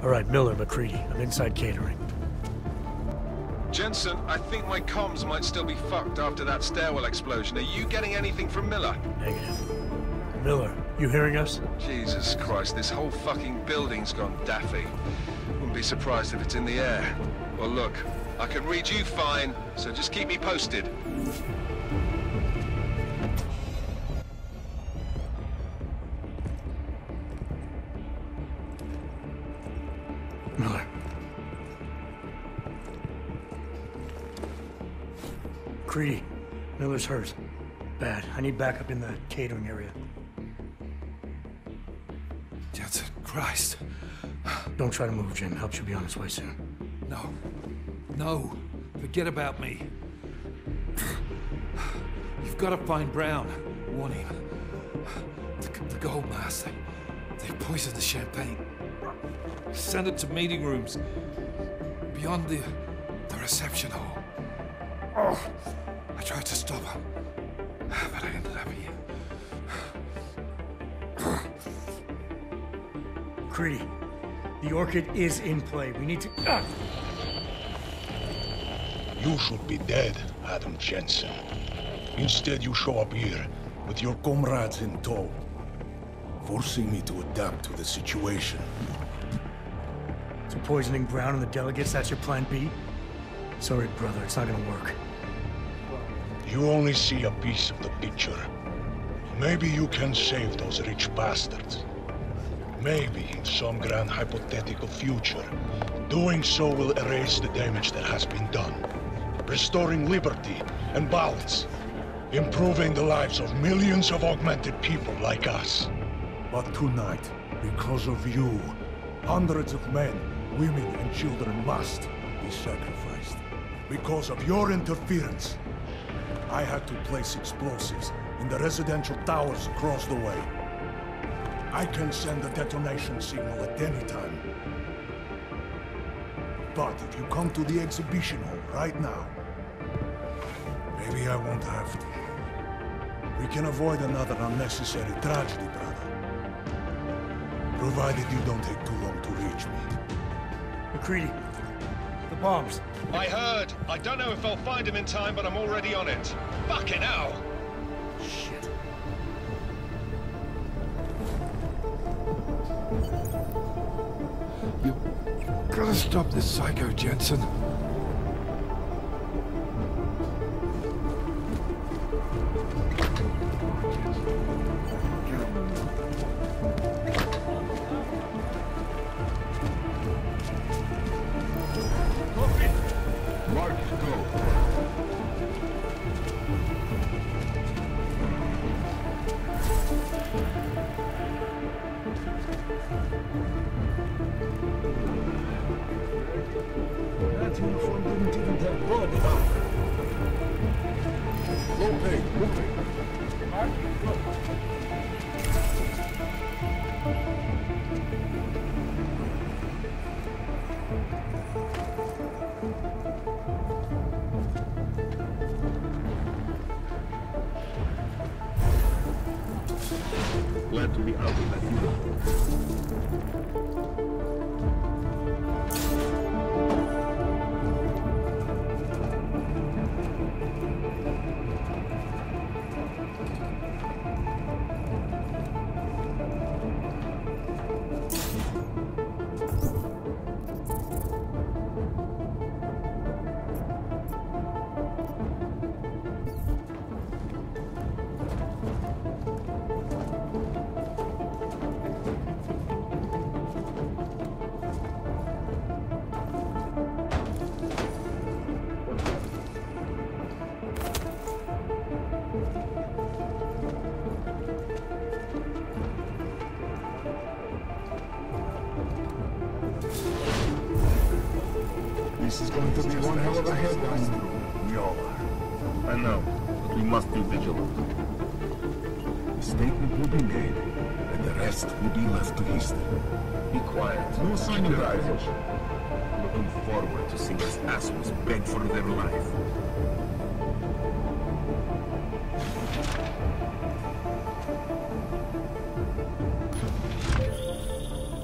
All right, Miller, McCready. I'm inside catering. Jensen, I think my comms might still be fucked after that stairwell explosion. Are you getting anything from Miller? Negative. Miller, you hearing us? Jesus Christ, this whole fucking building's gone daffy. Wouldn't be surprised if it's in the air. Well, look, I can read you fine, so just keep me posted. Miller. Creedy, Miller's hurt. Bad. I need backup in the catering area. Jensen, Christ. Don't try to move, Jim. Help should be on its way soon. No. No. Forget about me. You've got to find Brown. Warn him. The gold mask. They poisoned the champagne. Send it to meeting rooms. Beyond the reception hall. Oh, I tried to stop him. But I ended up here. Creedy, the Orchid is in play. We need to... You should be dead, Adam Jensen. Instead, you show up here with your comrades in tow, forcing me to adapt to the situation. So poisoning Brown and the delegates, that's your plan B? Sorry, brother, it's not gonna work. You only see a piece of the picture. Maybe you can save those rich bastards. Maybe in some grand hypothetical future, doing so will erase the damage that has been done, restoring liberty and balance, improving the lives of millions of augmented people like us. But tonight, because of you, hundreds of men, women and children must be sacrificed. Because of your interference, I had to place explosives in the residential towers across the way. I can send a detonation signal at any time. But if you come to the exhibition hall right now, maybe I won't have to. We can avoid another unnecessary tragedy, brother. Provided you don't take too long to reach me. McCready, the bombs. I heard. I don't know if I'll find him in time, but I'm already on it. Fucking hell! Shit. You gotta stop this psycho, Jensen. That uniform didn't even have blood enough. Low pay, moving. Mark, go. Glad to be out of that uniform. This is going to be one hell of a headline. We all are. I know, but we must be vigilant. The statement will be made, and the rest will be left to history. Be quiet. No sign of violence. Looking forward to seeing these assholes beg for their life.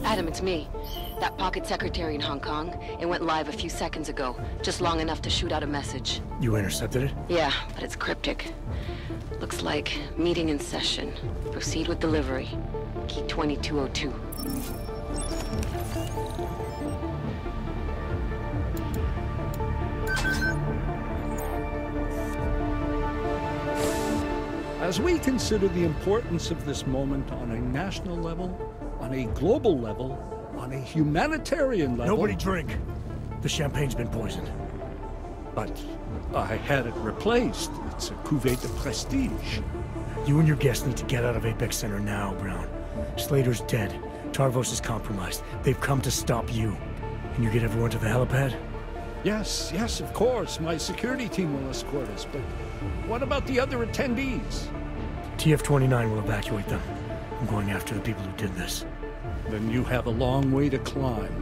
Adam, it's me. That pocket secretary in Hong Kong, it went live a few seconds ago, just long enough to shoot out a message. You intercepted it? Yeah, but it's cryptic. Looks like meeting in session. Proceed with delivery. Key 2202. As we consider the importance of this moment on a national level, on a global level, on a humanitarian level... Nobody drink. The champagne's been poisoned. But I had it replaced. It's a cuvée de prestige. You and your guests need to get out of Apex Center now, Brown. Slater's dead. Tarvos is compromised. They've come to stop you. Can you get everyone to the helipad? Yes, of course. My security team will escort us, but what about the other attendees? TF-29 will evacuate them. I'm going after the people who did this. Then you have a long way to climb.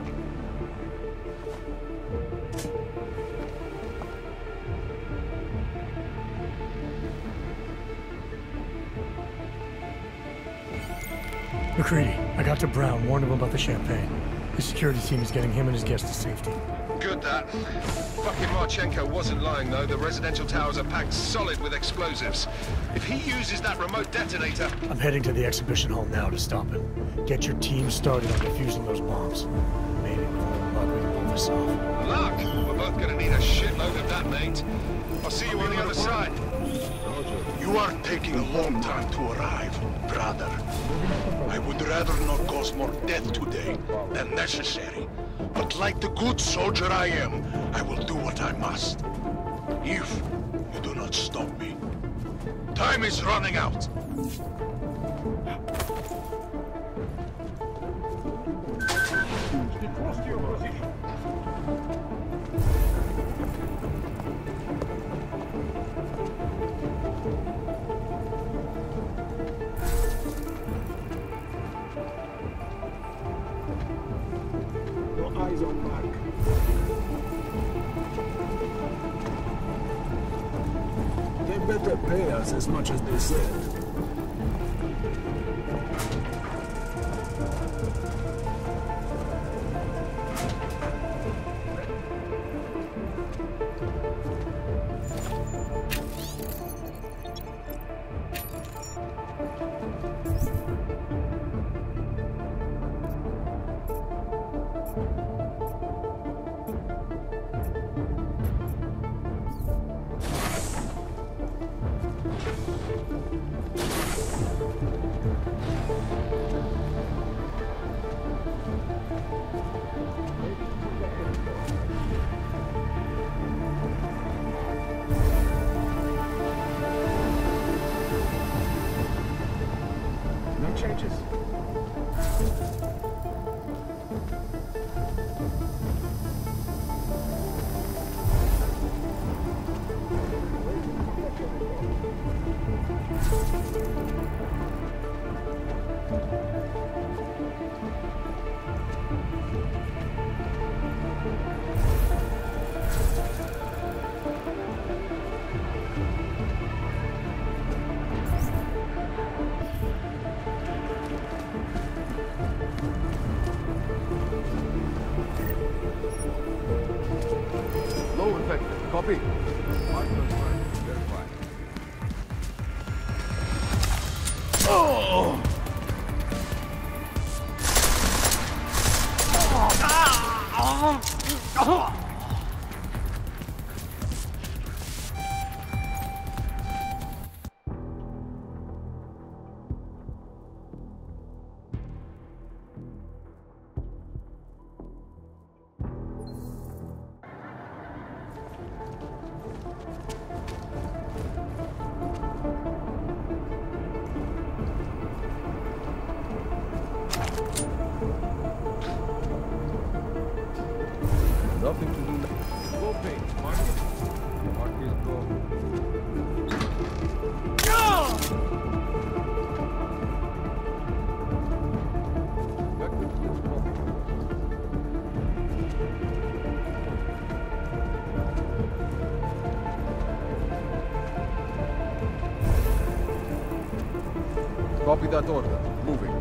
McCready, I got to Brown, warned him about the champagne. His security team is getting him and his guests to safety. Good, that. Fucking Marchenko wasn't lying, though. The residential towers are packed solid with explosives. If he uses that remote detonator... I'm heading to the exhibition hall now to stop him. Get your team started on defusing those bombs. Maybe with a little luck we can pull this off. Luck? We're both gonna need a shitload of that, mate. I'll see you on the other side. You are taking a long time to arrive, brother. I would rather not cause more death today than necessary. But like the good soldier I am, I will do what I must. If you do not stop me. Time is running out. Eyes on Mark. They better pay us as much as they said. Changes. Low infected. Copy. Mark those marks. Verify. Nothing to do now. Go pay. Mark it. Mark is go. Vector keys, copy. Copy that order. Moving.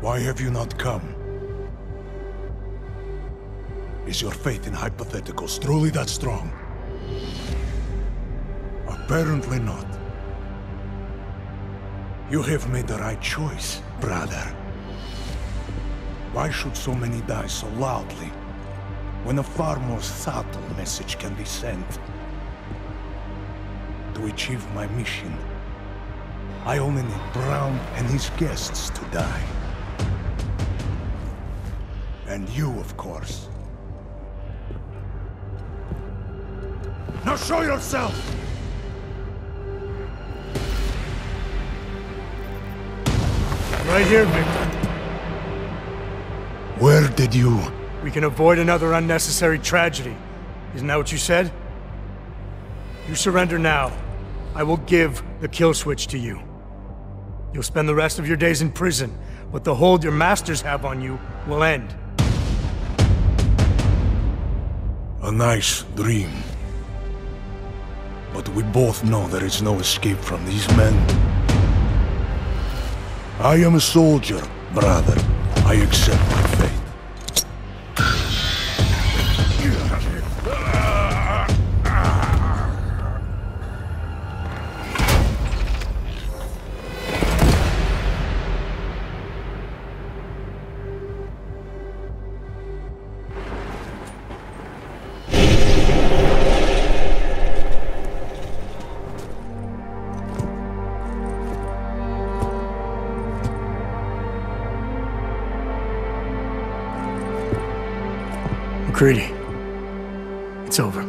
Why have you not come? Is your faith in hypotheticals truly that strong? Apparently not. You have made the right choice, brother. Why should so many die so loudly, when a far more subtle message can be sent? To achieve my mission, I only need Brown and his guests to die. And you, of course. Now show yourself! Right here, Victor. Where did you... We can avoid another unnecessary tragedy. Isn't that what you said? You surrender now. I will give the kill switch to you. You'll spend the rest of your days in prison, but the hold your masters have on you will end. A nice dream. But we both know there is no escape from these men. I am a soldier, brother. I accept my fate. McCready, it's over.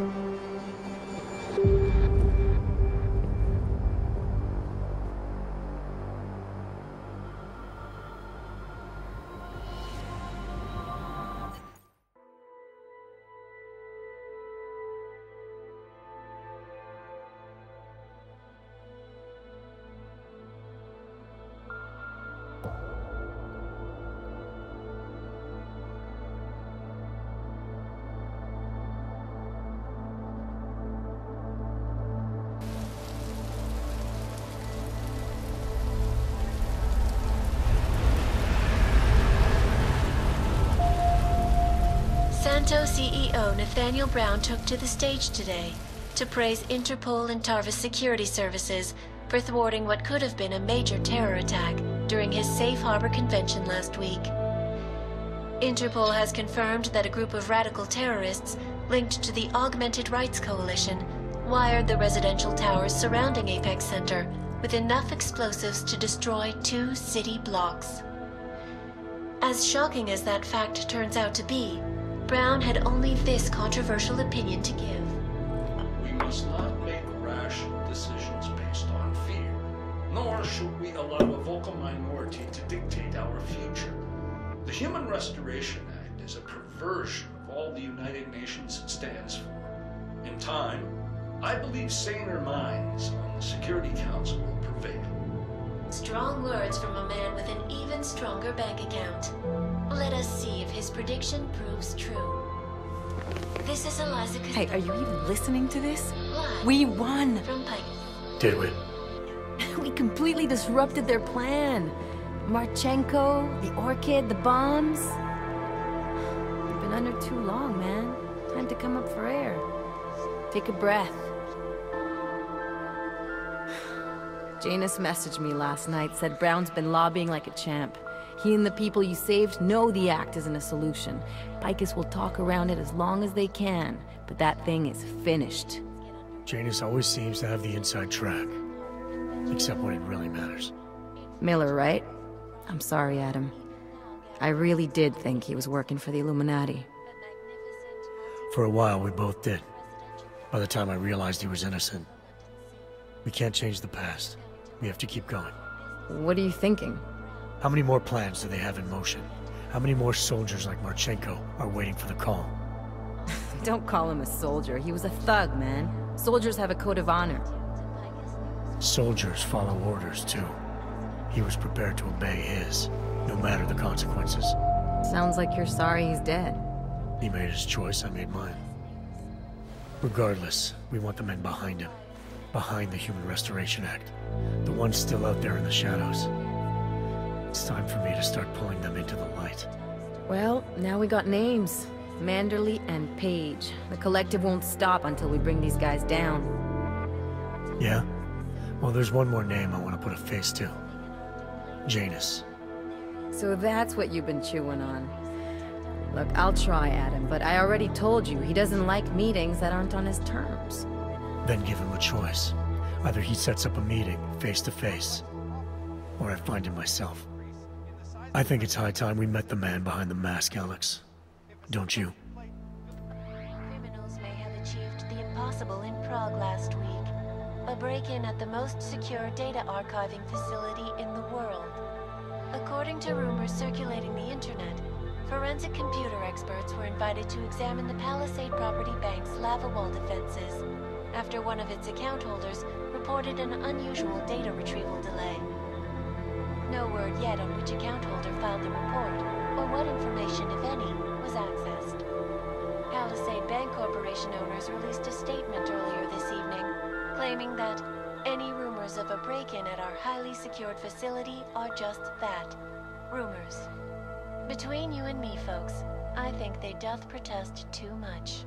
Santo CEO Nathaniel Brown took to the stage today to praise Interpol and Tarvis security services for thwarting what could have been a major terror attack during his Safe Harbor convention last week. Interpol has confirmed that a group of radical terrorists linked to the Augmented Rights Coalition wired the residential towers surrounding Apex Center with enough explosives to destroy 2 city blocks. As shocking as that fact turns out to be, Brown had only this controversial opinion to give. We must not make rash decisions based on fear, nor should we allow a vocal minority to dictate our future. The Human Restoration Act is a perversion of all the United Nations stands for. In time, I believe saner minds on the Security Council will prevail. Strong words from a man with an even stronger bank account. Let us see if his prediction proves true. This is Eliza Costello. Hey, are you even listening to this? Live We won! from Pike. Did we? We completely disrupted their plan. Marchenko, the Orchid, the bombs. You've been under too long, man. Time to come up for air. Take a breath. Janus messaged me last night, said Brown's been lobbying like a champ. He and the people you saved know the act isn't a solution. Picus will talk around it as long as they can, but that thing is finished. Janus always seems to have the inside track. Except when it really matters. Miller, right? I'm sorry, Adam. I really did think he was working for the Illuminati. For a while, we both did. By the time I realized he was innocent. We can't change the past. We have to keep going. What are you thinking? How many more plans do they have in motion? How many more soldiers like Marchenko are waiting for the call? Don't call him a soldier. He was a thug, man. Soldiers have a code of honor. Soldiers follow orders, too. He was prepared to obey his, no matter the consequences. Sounds like you're sorry he's dead. He made his choice, I made mine. Regardless, we want the men behind him. Behind the Human Restoration Act. The ones still out there in the shadows. It's time for me to start pulling them into the light. Well, now we got names. Manderley and Page. The collective won't stop until we bring these guys down. Yeah? Well, there's one more name I want to put a face to. Janus. So that's what you've been chewing on. Look, I'll try, Adam, but I already told you he doesn't like meetings that aren't on his terms. Then give him a choice. Either he sets up a meeting, face to face, or I find him myself. I think it's high time we met the man behind the mask, Alex. Don't you? Criminals may have achieved the impossible in Prague last week. A break-in at the most secure data archiving facility in the world. According to rumors circulating the internet, forensic computer experts were invited to examine the Palisade Property Bank's lava wall defenses after one of its account holders reported an unusual data retrieval delay. No word yet on which account holder filed the report, or what information, if any, was accessed. Palisade Bank Corporation owners released a statement earlier this evening, claiming that any rumors of a break-in at our highly secured facility are just that, rumors. Between you and me, folks, I think they doth protest too much.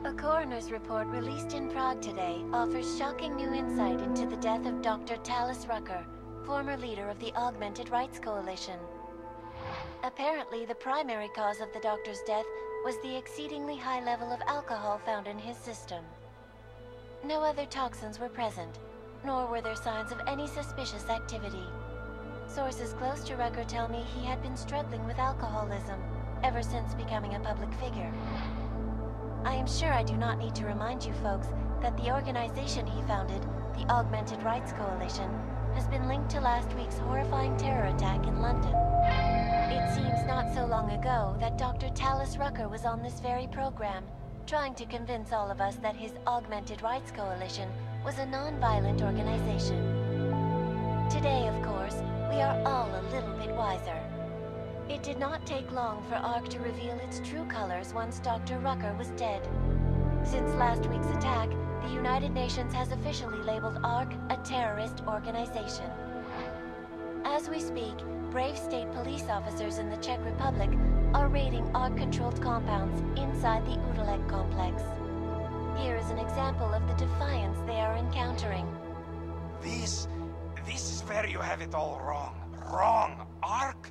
A coroner's report released in Prague today offers shocking new insight into the death of Dr. Talis Rucker, former leader of the Augmented Rights Coalition. Apparently, the primary cause of the doctor's death was the exceedingly high level of alcohol found in his system. No other toxins were present, nor were there signs of any suspicious activity. Sources close to Rucker tell me he had been struggling with alcoholism ever since becoming a public figure. I am sure I do not need to remind you folks that the organization he founded, the Augmented Rights Coalition, has been linked to last week's horrifying terror attack in London. It seems not so long ago that Dr. Talis Rucker was on this very program, trying to convince all of us that his Augmented Rights Coalition was a non-violent organization. Today, of course, we are all a little bit wiser. It did not take long for ARC to reveal its true colors once Dr. Rucker was dead. Since last week's attack, the United Nations has officially labeled ARC a terrorist organization. As we speak, brave state police officers in the Czech Republic are raiding ARC-controlled compounds inside the Udalek complex. Here is an example of the defiance they are encountering. This is where you have it all wrong. Wrong! ARC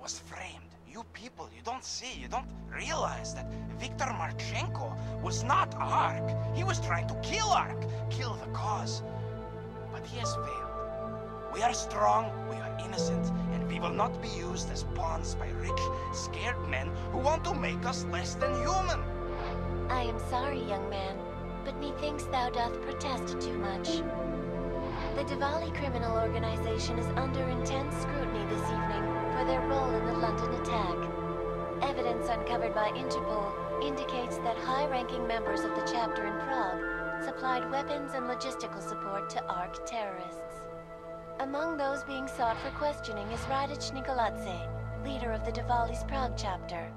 was framed. You people, you don't see, you don't realize that Viktor Marchenko was not ARC. He was trying to kill ARC, kill the cause. But he has failed. We are strong, we are innocent, and we will not be used as pawns by rich, scared men who want to make us less than human. I am sorry, young man, but methinks thou doth protest too much. The Diwali criminal organization is under intense scrutiny this evening for their role in the London attack. Evidence uncovered by Interpol indicates that high-ranking members of the chapter in Prague supplied weapons and logistical support to ARC terrorists. Among those being sought for questioning is Radic Nikoladze, leader of the Diwali's Prague chapter.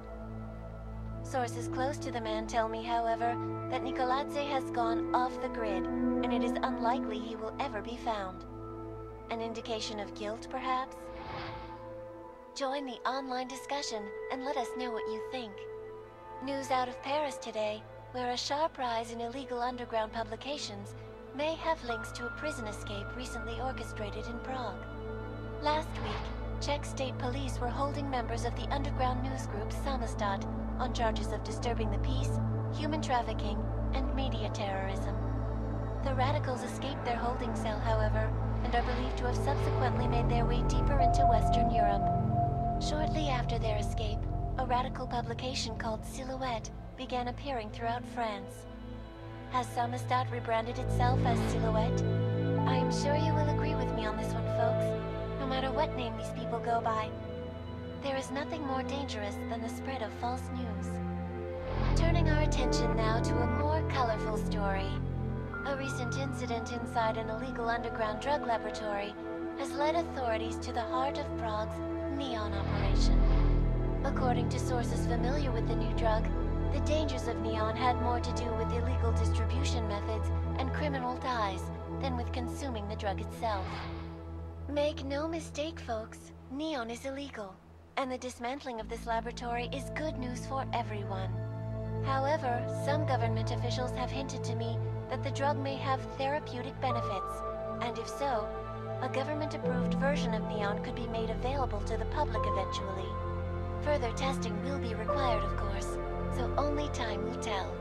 Sources close to the man tell me, however, that Nikoladze has gone off the grid, and it is unlikely he will ever be found. An indication of guilt, perhaps? Join the online discussion and let us know what you think. News out of Paris today, where a sharp rise in illegal underground publications may have links to a prison escape recently orchestrated in Prague. Last week, Czech state police were holding members of the underground news group Samostat on charges of disturbing the peace, human trafficking, and media terrorism. The radicals escaped their holding cell, however, and are believed to have subsequently made their way deeper into Western Europe. Shortly after their escape, a radical publication called Silhouette began appearing throughout France. Has Samostat rebranded itself as Silhouette? I am sure you will agree with me on this one, folks, no matter what name these people go by. There is nothing more dangerous than the spread of false news. Turning our attention now to a more colorful story. A recent incident inside an illegal underground drug laboratory has led authorities to the heart of Prague's Neon operation. According to sources familiar with the new drug, the dangers of Neon had more to do with illegal distribution methods and criminal ties than with consuming the drug itself. Make no mistake, folks, Neon is illegal, and the dismantling of this laboratory is good news for everyone. However, some government officials have hinted to me that the drug may have therapeutic benefits, and if so, a government-approved version of Neon could be made available to the public eventually. Further testing will be required, of course, so only time will tell.